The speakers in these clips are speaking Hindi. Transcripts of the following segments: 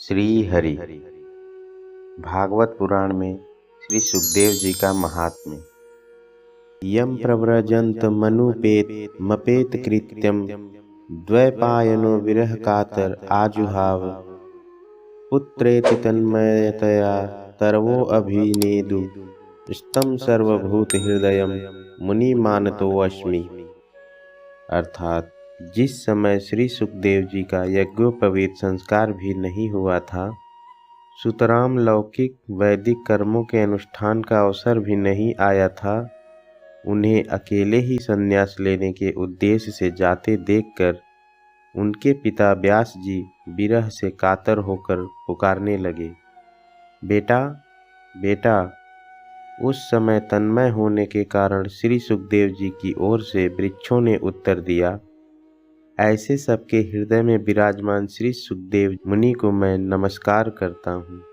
श्री हरि भागवत पुराण में श्री सुखदेव जी का महात्म्य। यम प्रव्रजंत मनुपेत मपेत कृत्यम द्वैपायनो विरह कातर आजुहाव पुत्रेति तन्मयतया तरवो अभिनेदु स्तम सर्वभूत हृदयम मुनि मानतो अस्मि। अर्थात जिस समय श्री सुखदेव जी का यज्ञोपवीत संस्कार भी नहीं हुआ था, सुतराम लौकिक वैदिक कर्मों के अनुष्ठान का अवसर भी नहीं आया था, उन्हें अकेले ही संन्यास लेने के उद्देश्य से जाते देखकर उनके पिता व्यास जी विरह से कातर होकर पुकारने लगे, बेटा बेटा। उस समय तन्मय होने के कारण श्री सुखदेव जी की ओर से वृक्षों ने उत्तर दिया, ऐसे सबके हृदय में विराजमान श्री सुखदेव मुनि को मैं नमस्कार करता हूँ।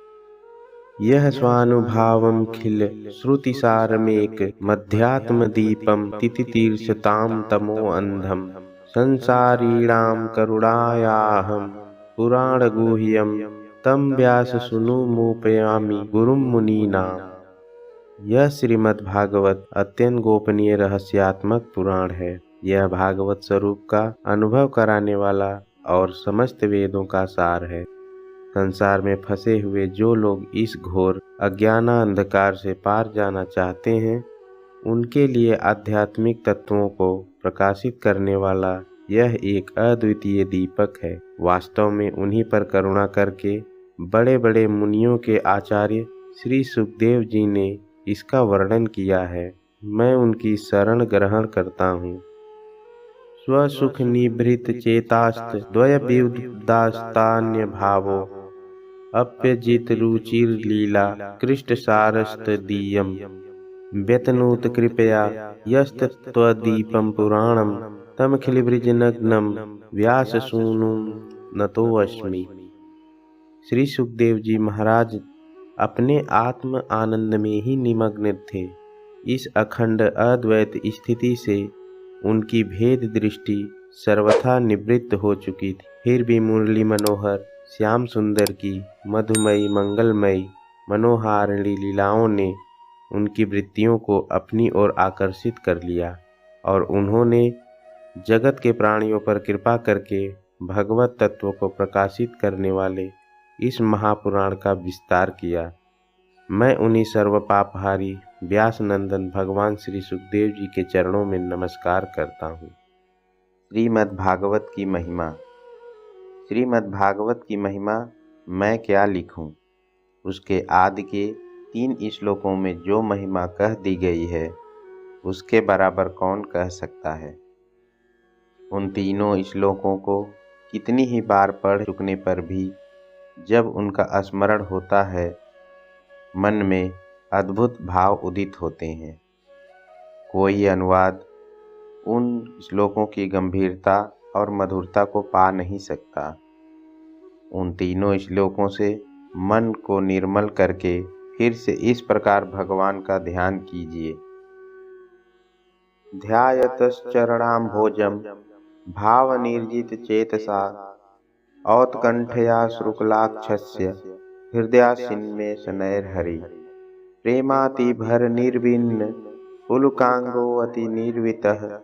यह स्वानुभावम खिल श्रुतिसारमेक मध्यात्म दीपम तितितीर्षताम तमो अंधम संसारीणाम करुणायाहम पुराण गुह्यम तम व्यास सुनु मोपयामि गुरुम मुनीनाम। यह श्रीमद् भागवत अत्यंत गोपनीय रहस्यात्मक पुराण है। यह भागवत स्वरूप का अनुभव कराने वाला और समस्त वेदों का सार है। संसार में फंसे हुए जो लोग इस घोर अज्ञान अंधकार से पार जाना चाहते हैं, उनके लिए आध्यात्मिक तत्वों को प्रकाशित करने वाला यह एक अद्वितीय दीपक है। वास्तव में उन्हीं पर करुणा करके बड़े बड़े मुनियों के आचार्य श्री सुखदेव जी ने इसका वर्णन किया है। मैं उनकी शरण ग्रहण करता हूँ। स्वसुख निभृत चेतास्त द्वयविदास्तान्य भावो अप्यजित रुचिर लीला कृष्ट सारस्त दीयम व्यतनूत कृपया यस्तत्वदीपम पुराणम तमखिल ब्रजनग्नम व्यास सूनुम नतो अस्मि। श्री सुखदेव जी महाराज अपने आत्म आनंद में ही निमग्न थे। इस अखंड अद्वैत स्थिति से उनकी भेद दृष्टि सर्वथा निवृत्त हो चुकी थी। फिर भी मुरली मनोहर श्याम सुंदर की मधुमयी मंगलमयी मनोहारिणी लीलाओं ने उनकी वृत्तियों को अपनी ओर आकर्षित कर लिया और उन्होंने जगत के प्राणियों पर कृपा करके भगवत तत्व को प्रकाशित करने वाले इस महापुराण का विस्तार किया। मैं उन्हीं सर्व पापहारी व्यास नंदन भगवान श्री सुखदेव जी के चरणों में नमस्कार करता हूँ। श्रीमद् भागवत की महिमा। श्रीमद् भागवत की महिमा मैं क्या लिखूं? उसके आदि के 3 श्लोकों में जो महिमा कह दी गई है, उसके बराबर कौन कह सकता है। उन तीनों श्लोकों को कितनी ही बार पढ़ चुकने पर भी जब उनका स्मरण होता है, मन में अद्भुत भाव उदित होते हैं। कोई अनुवाद उन श्लोकों की गंभीरता और मधुरता को पा नहीं सकता। उन तीनों श्लोकों से मन को निर्मल करके फिर से इस प्रकार भगवान का ध्यान कीजिए। ध्यायतश्चरणाम्भोजं भावनिर्जित चेतसा औत्कण्ठया शुक्लाक्षस्य हृदयासिन्मे शनैर्हरि प्रेमातिभर निर्विन्न पुलकांगो अति निर्वितः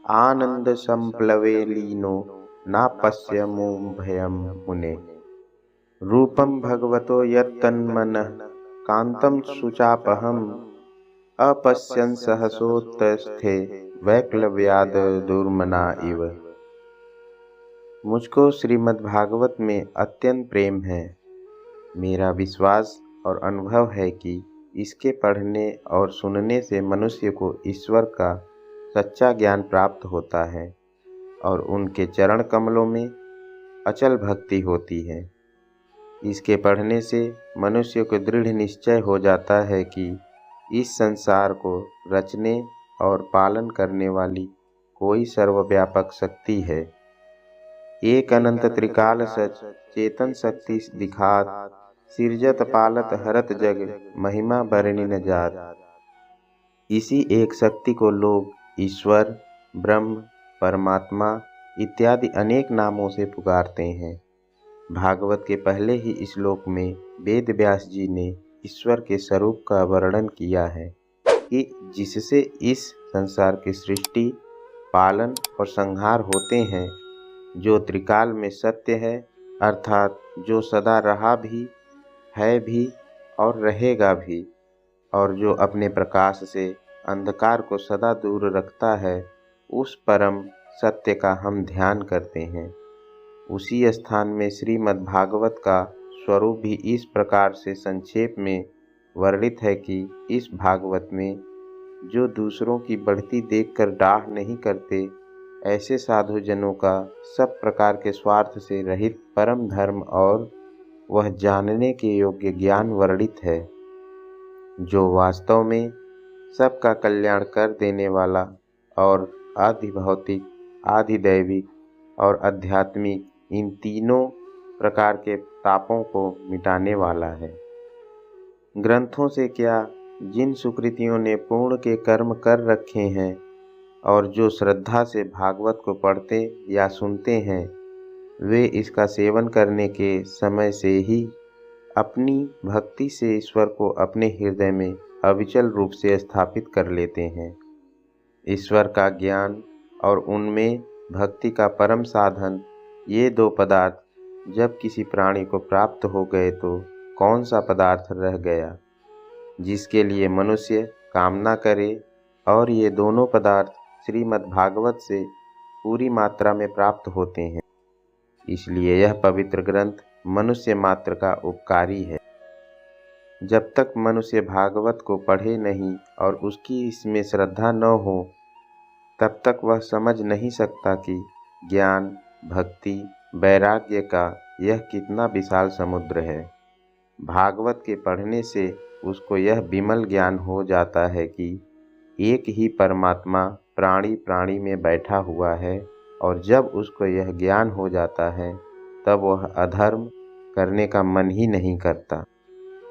आनंद संप्लवे लीनो नापश्यमो भयं मुने रूपं भगवतो यत्तन्मनः कांतं शुचापहम् अपश्यन् सहसोत्तस्थे वैक्लव्याद दुर्मना इव। मुझको श्रीमद् भागवत में अत्यंत प्रेम है। मेरा विश्वास और अनुभव है कि इसके पढ़ने और सुनने से मनुष्य को ईश्वर का सच्चा ज्ञान प्राप्त होता है और उनके चरण कमलों में अचल भक्ति होती है। इसके पढ़ने से मनुष्य को दृढ़ निश्चय हो जाता है कि इस संसार को रचने और पालन करने वाली कोई सर्वव्यापक शक्ति है। एक अनंत त्रिकाल सच चेतन शक्ति दिखात सिरजत पालत हरत जग महिमा बरनी न जात। इसी एक शक्ति को लोग ईश्वर, ब्रह्म, परमात्मा इत्यादि अनेक नामों से पुकारते हैं। भागवत के पहले ही श्लोक में वेद व्यास जी ने ईश्वर के स्वरूप का वर्णन किया है कि जिससे इस संसार की सृष्टि, पालन और संहार होते हैं, जो त्रिकाल में सत्य है, अर्थात जो सदा रहा भी, है भी और रहेगा भी, और जो अपने प्रकाश से अंधकार को सदा दूर रखता है, उस परम सत्य का हम ध्यान करते हैं। उसी स्थान में श्रीमद् भागवत का स्वरूप भी इस प्रकार से संक्षेप में वर्णित है कि इस भागवत में जो दूसरों की बढ़ती देखकर डाह नहीं करते, ऐसे साधुजनों का सब प्रकार के स्वार्थ से रहित परम धर्म और वह जानने के योग्य ज्ञान वर्णित है, जो वास्तव में सबका कल्याण कर देने वाला और आदि भौतिक, आदि दैविक और आध्यात्मिक इन तीनों प्रकार के तापों को मिटाने वाला है। ग्रंथों से क्या, जिन सुकृतियों ने पूर्ण के कर्म कर रखे हैं और जो श्रद्धा से भागवत को पढ़ते या सुनते हैं, वे इसका सेवन करने के समय से ही अपनी भक्ति से ईश्वर को अपने हृदय में अविचल रूप से स्थापित कर लेते हैं। ईश्वर का ज्ञान और उनमें भक्ति का परम साधन, ये दो पदार्थ जब किसी प्राणी को प्राप्त हो गए तो कौन सा पदार्थ रह गया जिसके लिए मनुष्य कामना करे, और ये दोनों पदार्थ श्रीमद् भागवत से पूरी मात्रा में प्राप्त होते हैं। इसलिए यह पवित्र ग्रंथ मनुष्य मात्र का उपकारी है। जब तक मनुष्य भागवत को पढ़े नहीं और उसकी इसमें श्रद्धा न हो, तब तक वह समझ नहीं सकता कि ज्ञान, भक्ति, वैराग्य का यह कितना विशाल समुद्र है। भागवत के पढ़ने से उसको यह विमल ज्ञान हो जाता है कि एक ही परमात्मा प्राणी प्राणी में बैठा हुआ है, और जब उसको यह ज्ञान हो जाता है तब वह अधर्म करने का मन ही नहीं करता,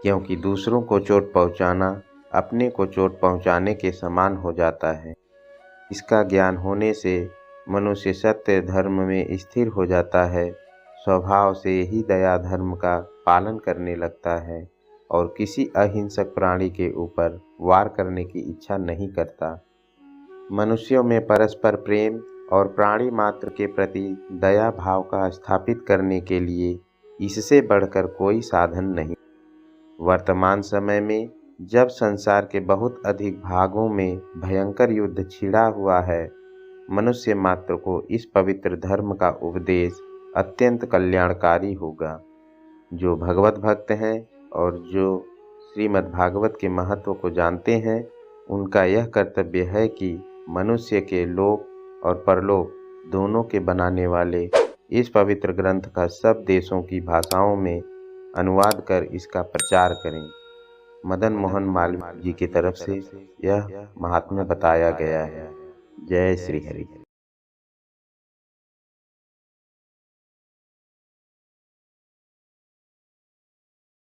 क्योंकि दूसरों को चोट पहुंचाना अपने को चोट पहुंचाने के समान हो जाता है। इसका ज्ञान होने से मनुष्य सत्य धर्म में स्थिर हो जाता है, स्वभाव से ही दया धर्म का पालन करने लगता है और किसी अहिंसक प्राणी के ऊपर वार करने की इच्छा नहीं करता। मनुष्यों में परस्पर प्रेम और प्राणी मात्र के प्रति दया भाव का स्थापित करने के लिए इससे बढ़कर कोई साधन नहीं। वर्तमान समय में जब संसार के बहुत अधिक भागों में भयंकर युद्ध छिड़ा हुआ है, मनुष्य मात्र को इस पवित्र धर्म का उपदेश अत्यंत कल्याणकारी होगा। जो भगवत भक्त हैं और जो श्रीमद् भागवत के महत्व को जानते हैं, उनका यह कर्तव्य है कि मनुष्य के लोक और परलोक दोनों के बनाने वाले इस पवित्र ग्रंथ का सब देशों की भाषाओं में अनुवाद कर इसका प्रचार करें। मदन मोहन मालवीय जी की तरफ से यह महात्म्य बताया गया है। जय श्री हरि।